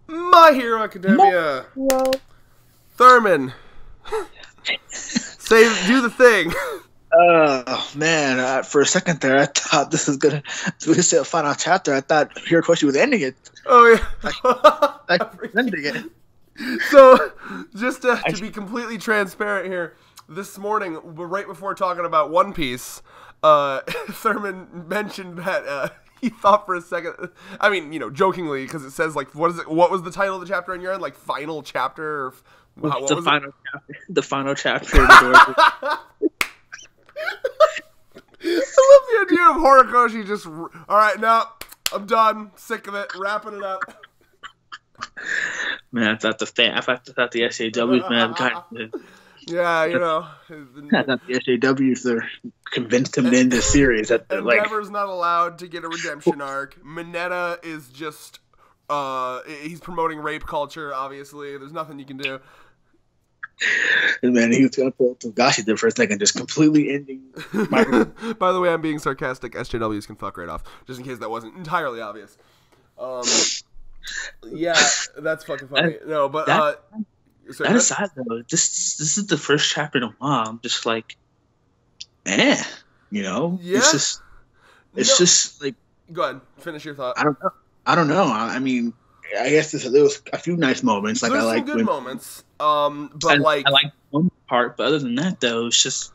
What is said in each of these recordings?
My Hero Academia. Thurman. Do the thing. Oh man! For a second there, I thought this was gonna say a final chapter. I thought Hirokoshi was ending it. Oh yeah, ending it. So, just to be completely transparent here, this morning, right before talking about One Piece, Thurman mentioned that he thought for a second. I mean, jokingly, because it says like, what is it? What was the title of the chapter in your end? Like final chapter? Or, the final chapter. The final chapter. I love the idea of Horikoshi just, all right, now I'm done, sick of it, wrapping it up. Man, I thought the SJWs, man, God. Yeah, I thought the SJWs convinced him to end the series. Endeavor's not allowed to get a redemption arc. Mineta is just, he's promoting rape culture, obviously. There's nothing you can do. And man, he was going to pull Togashi there for a second, just completely ending. By the way, I'm being sarcastic. SJWs can fuck right off, just in case that wasn't entirely obvious. Yeah, that's fucking funny. No, but that aside though, this is the first chapter in a while. I'm just like, Yeah. It's just like. Go ahead, finish your thought. I don't know. I mean, I guess there was a few nice moments. Like, there's I like some good moments. But I like one part, but other than that, though, it's just.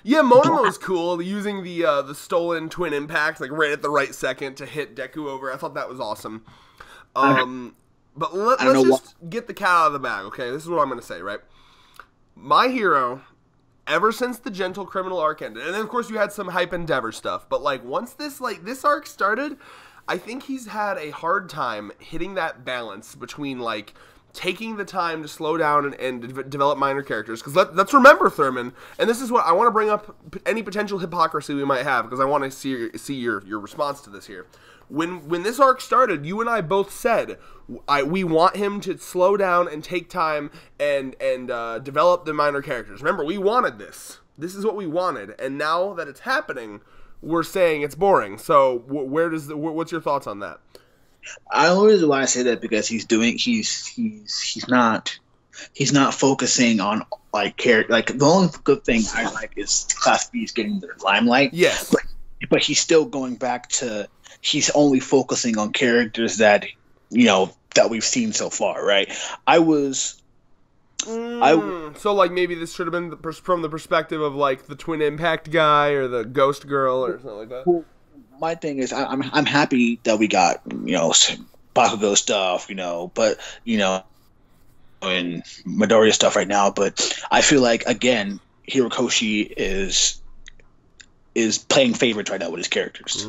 Yeah, Monoma was cool, using the stolen twin impact like right at the right second to hit Deku over. I thought that was awesome. But let's just get the cat out of the bag, okay? This is what I'm going to say, right? My Hero, ever since the Gentle Criminal arc ended, and then of course you had some hype Endeavor stuff, but like once this arc started, I think he's had a hard time hitting that balance between like taking the time to slow down and develop minor characters. Because let's remember, Thurman, and this is what I want to bring up, any potential hypocrisy we might have, because I want to see your response to this here. When this arc started, you and I both said we want him to slow down and take time and develop the minor characters. Remember, we wanted this. This is what we wanted, and now that it's happening, we're saying it's boring. So what's your thoughts on that? I only reason why I say that because he's not focusing on like character. Like the only good thing I like is Class B's getting their limelight. Yes, but he's still going back to. He's only focusing on characters that that we've seen so far, right? So like maybe this should have been from the perspective of like the Twin Impact guy or the Ghost Girl or something like that. Well, my thing is I'm happy that we got Bakugo stuff, but and Midoriya stuff right now. But I feel like again Hirokoshi is playing favorites right now with his characters.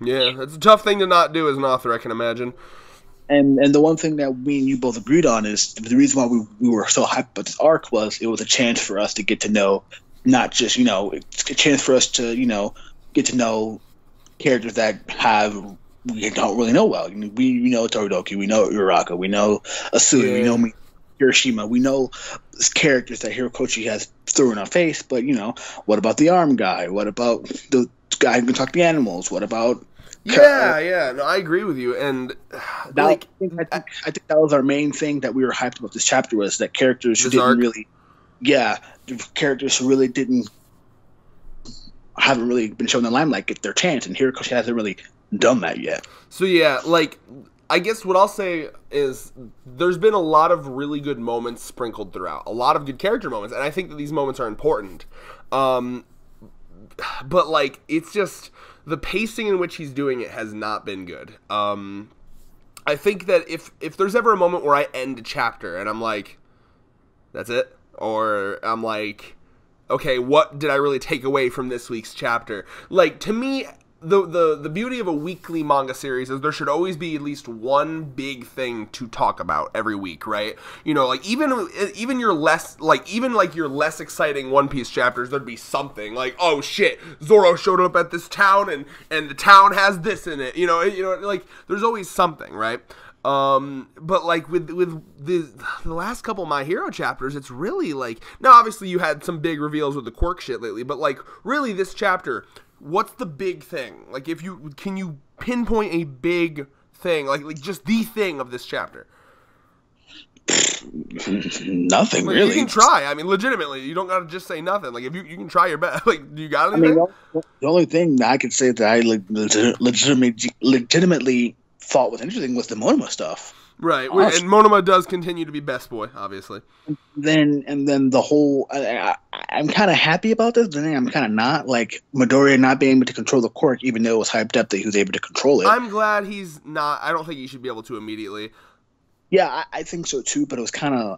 Yeah, it's a tough thing to not do as an author, I can imagine. And the one thing that me and you both agreed on is the reason why we were so hyped about this arc was it was a chance for us to get to know, not just it's a chance for us to get to know characters that we don't really know well. We know Toridoki, we know Uraraka, we know Asui, we know Hiroshima, we know characters that Hirokoshi has thrown in our face. But what about the arm guy? What about the guy who can talk to animals? What about no, I agree with you. And I think that was our main thing that we were hyped about this chapter, was that characters who characters who really haven't really been shown the limelight get their chance, and Hirokoshi hasn't really done that yet. So yeah, like I guess what I'll say is there's been a lot of really good moments sprinkled throughout, a lot of good character moments, and I think that these moments are important. But like it's just the pacing in which he's doing it has not been good. I think that if there's ever a moment where I end a chapter and I'm like, that's it, or I'm like, okay, what did I really take away from this week's chapter? Like, to me, the beauty of a weekly manga series is there should always be at least one big thing to talk about every week, right? Like even your less exciting One Piece chapters, there'd be something like, oh shit, Zoro showed up at this town and the town has this in it. Like there's always something, right? But like with the last couple of My Hero chapters, it's really like, now obviously you had some big reveals with the quirk shit lately, but like really this chapter, what's the big thing? Like can you pinpoint a big thing, like just the thing of this chapter? Nothing like, really. You can try. I mean, legitimately, you don't gotta just say nothing. Like if you can try your best. Like, do you got anything? I mean, the only thing that I could say that I legitimately thought was interesting was the Monoma stuff. Right, and Monoma does continue to be best boy, obviously. And then the whole I'm kind of happy about this, but then I'm kind of not. Like Midoriya not being able to control the quirk, even though it was hyped up that he was able to control it. I'm glad he's not. I don't think he should be able to immediately. Yeah, I think so too. But it was kind of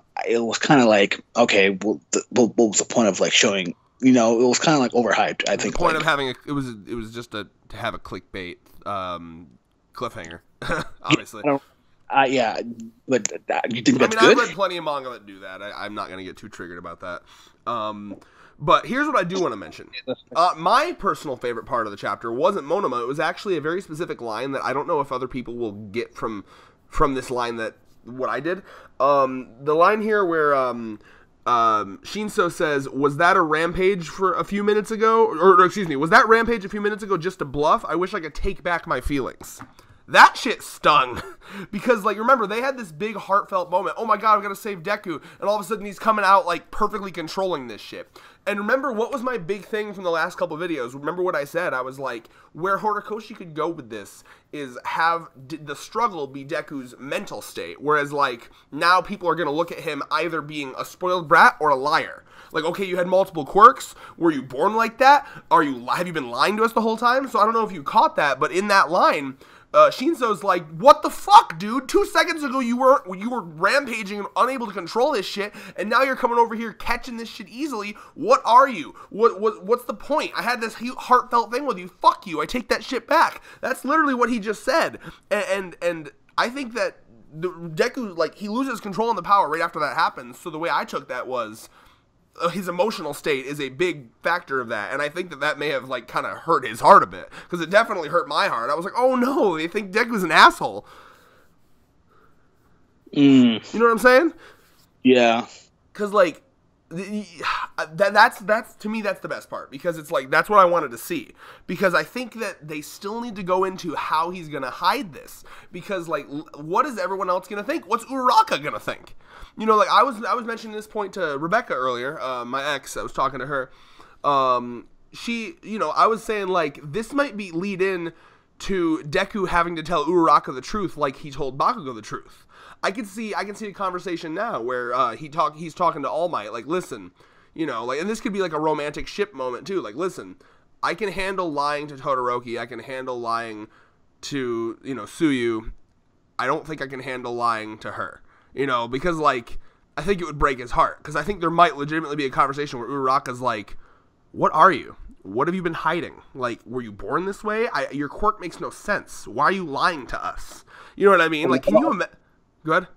like, okay, well, what was the point of like showing? You know, it was kind of like overhyped. I think the point of having it was just to have a clickbait cliffhanger, obviously. Yeah, but you think that's good? I've read plenty of manga that do that. I'm not going to get too triggered about that. But here's what I do want to mention. My personal favorite part of the chapter wasn't Monoma. It was actually a very specific line that I don't know if other people will get from this line that what I did. The line here where Shinso says, "Was that a rampage for a few minutes ago?" Or excuse me, was that rampage a few minutes ago just a bluff? I wish I could take back my feelings. That shit stung. Because, like, remember, they had this big heartfelt moment. Oh my god, I've got to save Deku. And all of a sudden he's coming out, like, perfectly controlling this shit. And remember, what was my big thing from the last couple videos? Remember what I said? I was like, where Horikoshi could go with this is have the struggle be Deku's mental state. Whereas, like, now people are going to look at him either being a spoiled brat or a liar. Like, okay, you had multiple quirks. Were you born like that? Have you been lying to us the whole time? So I don't know if you caught that, but in that line, Shinso's like, what the fuck, dude? 2 seconds ago you were rampaging and unable to control this shit, and now you're coming over here catching this shit easily. What are you? What's the point? I had this heartfelt thing with you. Fuck you. I take that shit back. That's literally what he just said. And I think that Deku, like, he loses control and the power right after that happens. So the way I took that was his emotional state is a big factor of that, and I think that may have, like, kind of hurt his heart a bit, because it definitely hurt my heart. I was like, oh no, they think Deku's an asshole. You know what I'm saying? Yeah. Because, like, that's to me, that's the best part, because it's like, that's what I wanted to see, because I think that they still need to go into how he's gonna hide this, because, like, what is everyone else gonna think? What's Uraraka gonna think? You know, like, I was mentioning this point to Rebecca earlier, my ex. I was talking to her. She, you know, I was saying, like, this might be lead in to Deku having to tell Uraraka the truth, like he told Bakugo the truth. I can see a conversation now where he's talking to All Might, like, listen, you know, like, and this could be like a romantic ship moment too, like, listen, I can handle lying to Todoroki, I can handle lying to, you know, Tsuyu. I don't think I can handle lying to her, you know, because, like, I think it would break his heart, because I think there might legitimately be a conversation where Uraraka's like, what are you? What have you been hiding? Like, were you born this way? Your quirk makes no sense. Why are you lying to us? You know what I mean? Like, can you imagine? Go ahead.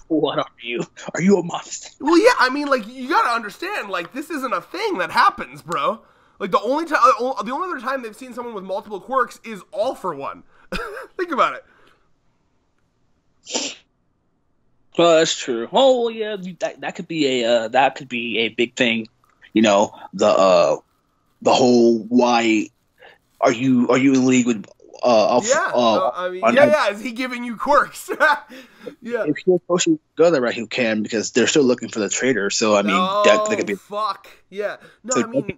What are you? Are you a monster? Well, yeah, I mean, like, you gotta understand, like, this isn't a thing that happens, bro. Like, the only other time they've seen someone with multiple quirks is All for One. Think about it. Well, that's true. Oh, well, yeah, that could be a big thing. You know, the whole why are you in league with is he giving you quirks? Yeah. If he'll go that route, he can, because they're still looking for the traitor. So I mean, that could be. Fuck yeah. No, so, I mean,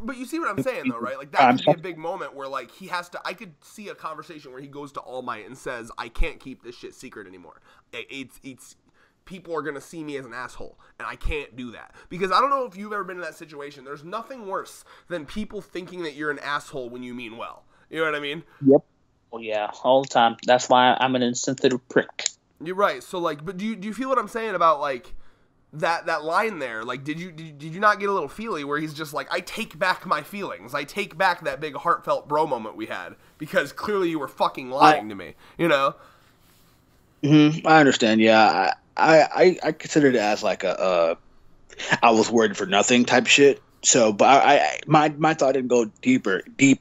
but you see what I'm saying though, right? Like, that could be a big moment where, like, he has to. I could see a conversation where he goes to All Might and says, "I can't keep this shit secret anymore. It's people are gonna see me as an asshole, and I can't do that." Because I don't know if you've ever been in that situation. There's nothing worse than people thinking that you're an asshole when you mean well. You know what I mean? Yep. Well, yeah, all the time. That's why I'm an insensitive prick. You're right. So, like, but do you feel what I'm saying about, like, that line there? Like, did you not get a little feely where he's just like, I take back my feelings. I take back that big heartfelt bro moment we had, because clearly you were fucking lying to me. You know? I understand. Yeah, I consider it as like a I was worried for nothing type shit. So, but my thought didn't go deep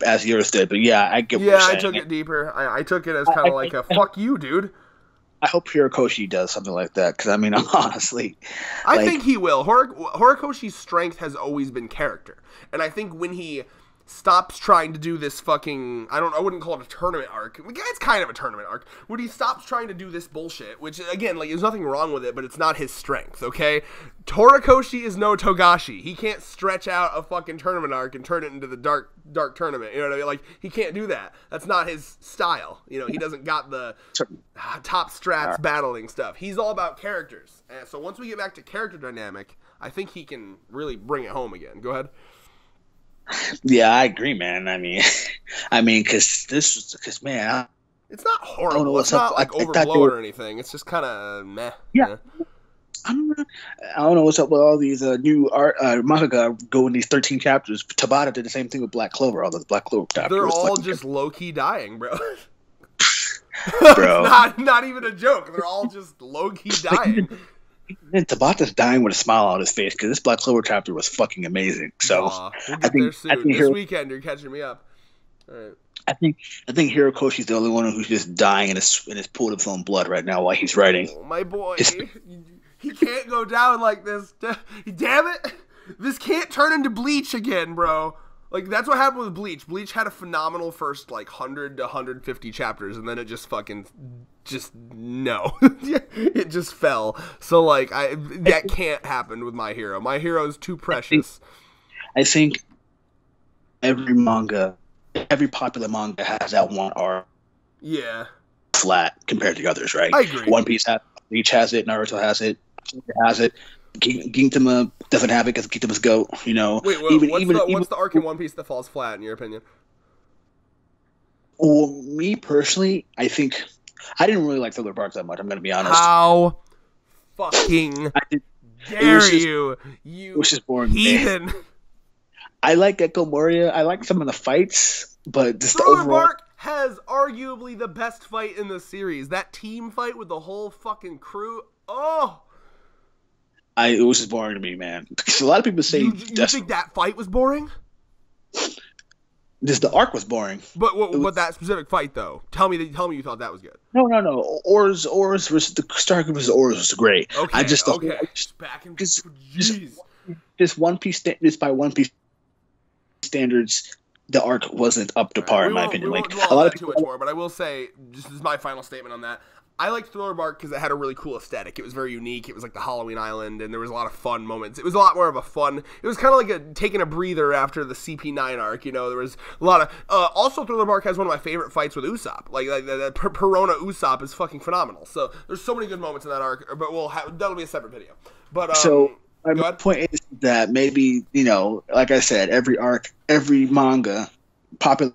as yours did. But yeah, I get what you're saying. Yeah, I took it deeper. I took it as kind of like a fuck you, dude. I hope Horikoshi does something like that, because I mean, honestly, I think he will. Horikoshi's strength has always been character, and I think when he stops trying to do this fucking, I wouldn't call it a tournament arc. It's kind of a tournament arc. When he stops trying to do this bullshit, which, again, like, there's nothing wrong with it, but it's not his strength, okay? Torikoshi is no Togashi. He can't stretch out a fucking tournament arc and turn it into the dark tournament, you know what I mean? Like, he can't do that. That's not his style. You know, he doesn't got the top strats battling stuff. He's all about characters. And so once we get back to character dynamic, I think he can really bring it home again. Go ahead. Yeah, I agree, man. I mean, because man, it's not horrible. It's not like overblown or anything. It's just kind of meh. Yeah. I don't know what's up with all these new art manga going these 13 chapters. Tabata did the same thing with Black Clover. All those Black Clover chapters. They're all just low key dying, bro. Bro, not even a joke. They're all just low key dying. And Tabata's dying with a smile on his face because this Black Clover chapter was fucking amazing. So we'll get there soon. This weekend, you're catching me up. All right. I think Hirokoshi's the only one who's just dying in his pool of his own blood right now while he's writing. Oh, my boy, he can't go down like this. Damn it! This can't turn into Bleach again, bro. Like, that's what happened with Bleach. Bleach had a phenomenal first, like, 100 to 150 chapters, and then it just no. It just fell. So, like, that can't happen with My Hero. My Hero is too precious. I think every popular manga has that one arc. Yeah. Flat compared to the others, right? I agree. One Piece has it, Bleach has it, Naruto has it, has it. Gintama doesn't have it because Gintama's GOAT, you know. Wait, what's the arc in One Piece that falls flat, in your opinion? Well, me personally, I think I didn't really like Thriller Bark that much. I'm going to be honest. How fucking dare you? You was just boring, heathen. I like Gecko Moria. I like some of the fights, but just Thriller the overall... Bark has arguably the best fight in the series. That team fight with the whole fucking crew. Oh! It was just boring to me, man. Because a lot of people say... You think that fight was boring? The arc was boring. But that specific fight, though. Tell me you thought that was good. No. Oars versus the Stark versus Oars was great. Okay, Just One Piece, just by One Piece standards, the arc wasn't up to par, in my opinion. Like a lot of people, too much more, but I will say, just as my final statement on that, I liked Thriller Bark because it had a really cool aesthetic. It was very unique. It was like the Halloween Island, and there was a lot of fun moments. It was a lot more of a fun... It was kind of like taking a breather after the CP9 arc, you know? There was a lot of... also, Thriller Bark has one of my favorite fights with Usopp. Like the Perona Usopp is fucking phenomenal. So, there's so many good moments in that arc, but that'll be a separate video. But, my point is that maybe, you know, like I said, every arc, every manga, popular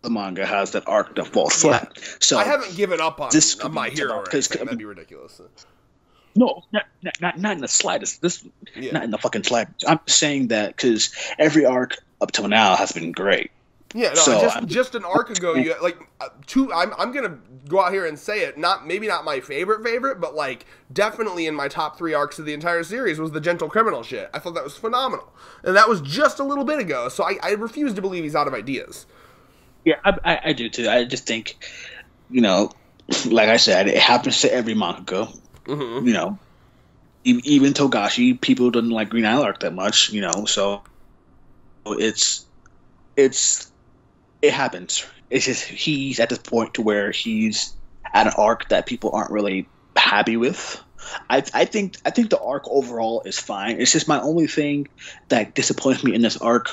manga has that arc that falls flat. So I haven't given up on My Hero because that'd be ridiculous. No, not in the slightest. Not in the fucking slightest. I'm saying that because every arc up till now has been great. Yeah, no, so just an arc ago, you like I'm gonna go out here and say it. Maybe not my favorite, but like definitely in my top 3 arcs of the entire series was the Gentle Criminal shit. I thought that was phenomenal, and that was just a little bit ago. So I refuse to believe he's out of ideas. Yeah, I do too. I just think, you know, like I said, it happens to every mangaka. Mm-hmm. You know, even Togashi, people didn't like Green Isle arc that much. You know, so it happens. It's just he's at this point to where he's at an arc that people aren't really happy with. I think the arc overall is fine. It's just my only thing that disappoints me in this arc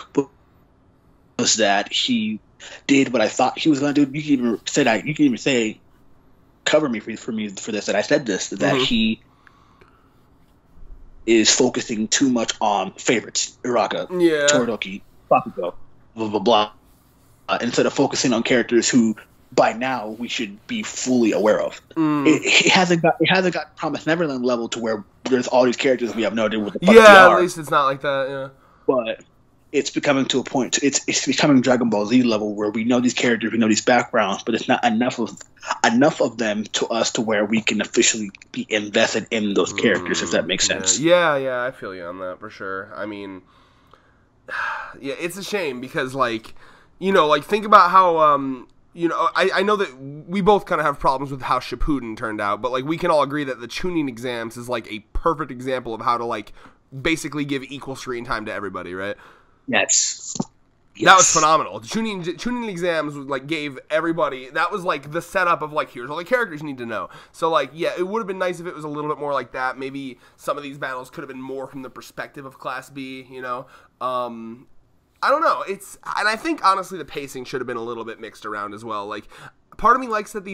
was that he did what I thought he was going to do. You can even say, cover me for this. That I said this. That he is focusing too much on favorites, Uraka, Todoroki, Bakugo, blah blah blah, instead of focusing on characters who by now we should be fully aware of. It hasn't got Promised Neverland level to where there's all these characters we have no idea what the fuck they are. At least it's not like that. Yeah, but it's becoming to a point. It's becoming Dragon Ball Z level where we know these characters, we know these backgrounds, but it's not enough of them to us to where we can officially be invested in those characters. If that makes sense. Yeah, I feel you on that for sure. I mean, yeah, it's a shame because like, you know, like think about how you know, I know that we both kind of have problems with how Shippuden turned out, but like we can all agree that the Chunin exams is like a perfect example of how to like basically give equal screen time to everybody, right? Yes. Yes. That was phenomenal. The tuning exams like gave everybody, that was like the setup of like, here's all the characters you need to know. So like, yeah, it would have been nice if it was a little bit more like that. Maybe some of these battles could have been more from the perspective of Class B, you know? I don't know. And I think honestly the pacing should have been a little bit mixed around as well. Like, part of me likes that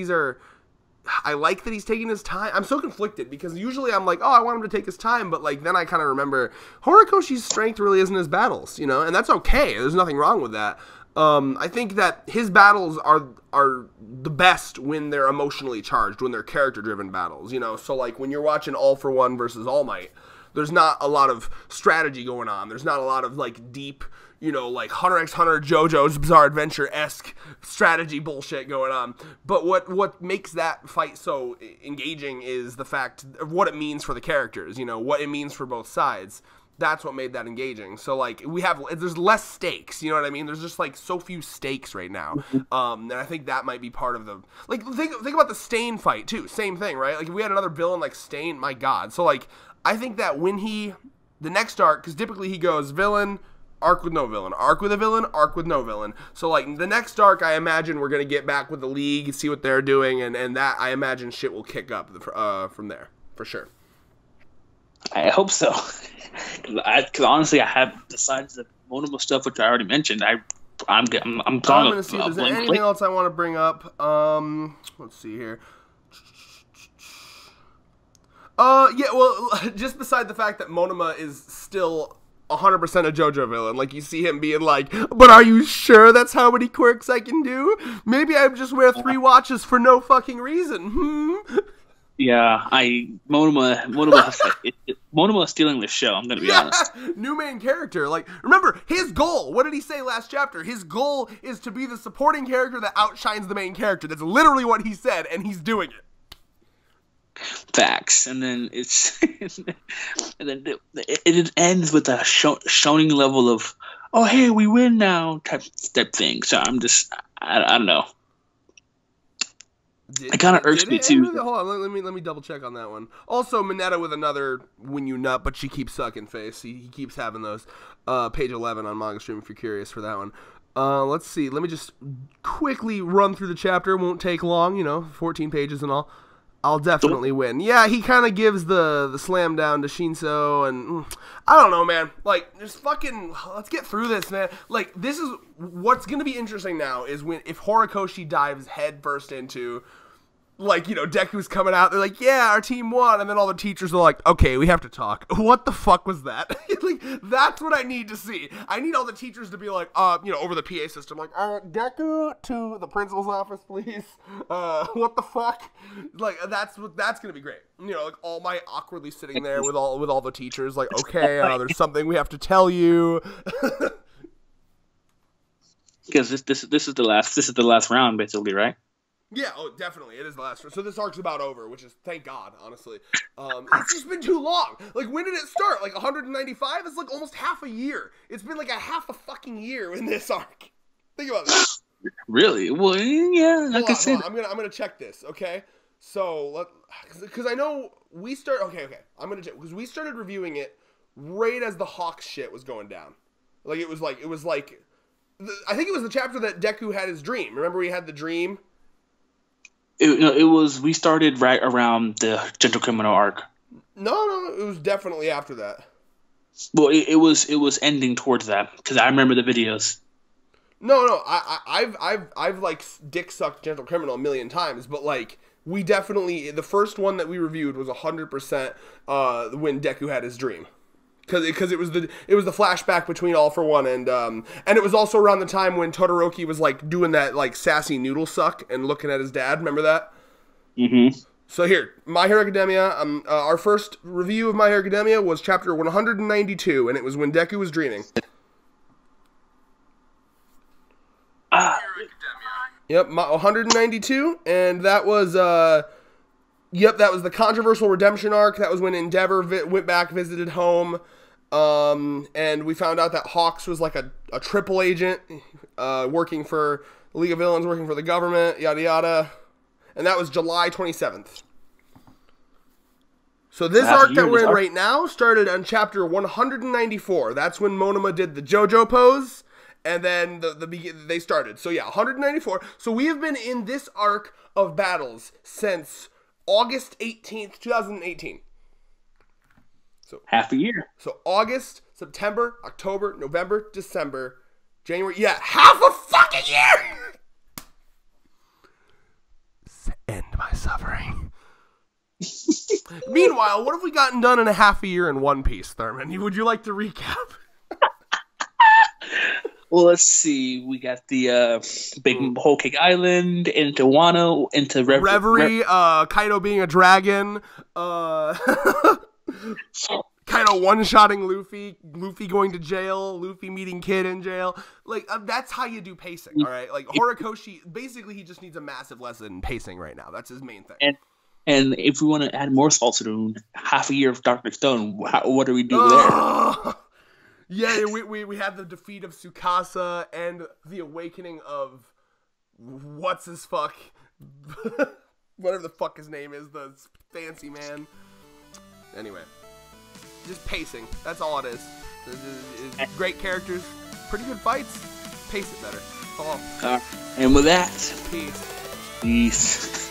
I like that he's taking his time. I'm so conflicted because usually I'm like, oh, I want him to take his time, but like then I kind of remember Horikoshi's strength really isn't his battles, you know, and that's okay. There's nothing wrong with that. I think that his battles are the best when they're emotionally charged, when they're character-driven battles, you know. So like when you're watching All for One versus All Might, there's not a lot of strategy going on. There's not a lot of like deep, you know, like Hunter x Hunter, JoJo's Bizarre Adventure-esque strategy bullshit going on. But what makes that fight so engaging is the fact of what it means for the characters, you know, what it means for both sides. That's what made that engaging. So, like, there's less stakes, you know what I mean? There's just, like, so few stakes right now. And I think that might be part of the, like, think about the Stain fight, too. Same thing, right? Like, if we had another villain like Stain, my God. So, like, I think that when the next arc, because typically he goes villain, arc with no villain, arc with a villain, arc with no villain. So, like, the next arc, I imagine we're going to get back with the League, see what they're doing, and that, I imagine, shit will kick up from there, for sure. I hope so. Because honestly, I have, besides the Monoma stuff, which I already mentioned, I'm going to see if there's anything else I want to bring up. Let's see here. Yeah, well, just beside the fact that Monoma is still 100% a JoJo villain. Like, you see him being like, but are you sure that's how many quirks I can do? Maybe I just wear 3 watches for no fucking reason. Yeah, Monoma is stealing the show, I'm gonna be honest. New main character. Like, remember, his goal, what did he say last chapter? His goal is to be the supporting character that outshines the main character. That's literally what he said, and he's doing it. Facts. And then it ends with a shoning level of, oh hey, we win now type thing. So I'm just I don't know. It kind of irks me too. Hold on, let me double check on that one. Also, Mineta with another "when you nut, but she keeps sucking" face. He keeps having those. Page 11 on Manga Stream if you're curious for that one. Let's see. Let me just quickly run through the chapter. It won't take long. You know, 14 pages and all. I'll definitely win. Yeah, he kind of gives the slam down to Shinso, and I don't know, man. Like, just fucking, let's get through this, man. Like, this is what's gonna be interesting now is if Horikoshi dives head first into, like, you know, Deku's coming out, they're like, yeah, our team won, and then all the teachers are like, okay, we have to talk. What the fuck was that? Like, that's what I need to see. I need all the teachers to be like, you know, over the PA system, like, Deku to the principal's office, please. What the fuck? Like, that's gonna be great. You know, like, All Might awkwardly sitting there with all the teachers, like, okay, there's something we have to tell you. Because this is the last round, basically, right? Yeah, oh, definitely. It is the last one. So this arc's about over, which is, thank God, honestly. It's just been too long. Like, when did it start? Like, 195? It's like almost half a year. It's been like a half a fucking year in this arc. Think about that. Really? Well, yeah, like I said. I'm gonna check this, okay? So, because I know we start... Okay. I'm gonna check, because we started reviewing it right as the Hawks shit was going down. Like, it was like... I think it was the chapter that Deku had his dream. Remember he had the dream? We started right around the Gentle Criminal arc. No, it was definitely after that. Well, it was ending towards that because I remember the videos. No, I've like dick sucked Gentle Criminal a million times, but like we definitely the first one that we reviewed was 100% when Deku had his dream. Because it was the flashback between All for One and it was also around the time when Todoroki was like doing that like sassy noodle suck and looking at his dad. Remember that? Mm-hmm. So here, My Hero Academia. Our first review of My Hero Academia was chapter 192, and it was when Deku was dreaming. Yep, 192, and that was Yep, that was the controversial redemption arc. That was when Endeavor went back, visited home, and we found out that Hawks was like a triple agent, working for the League of Villains, working for the government, yada yada. And that was July 27th. So this arc that we're in right now started on chapter 194. That's when Monoma did the JoJo pose, And then they started. So yeah, 194. So we have been in this arc of battles since August 18th, 2018. So half a year. So August, September, October, November, December, January. Yeah, half a fucking year. End my suffering. Meanwhile, what have we gotten done in a half a year in One Piece, Thurman? Would you like to recap? Well, let's see. We got the Big Whole Cake Island, into Wano, into Reverie, Kaido being a dragon, Kaido one-shotting Luffy, Luffy going to jail, Luffy meeting Kid in jail. Like, that's how you do pacing, all right? Like, Horikoshi, basically, he just needs a massive lesson in pacing right now. That's his main thing. And if we want to add more salt to the wound, half a year of Dark Stone, what do we do there? Yeah, we had the defeat of Tsukasa and the awakening of what's his fuck, whatever the fuck his name is, the fancy man. Anyway, just pacing. That's all it is. It's great characters, pretty good fights. Pace it better. That's all. And with that, peace. Peace.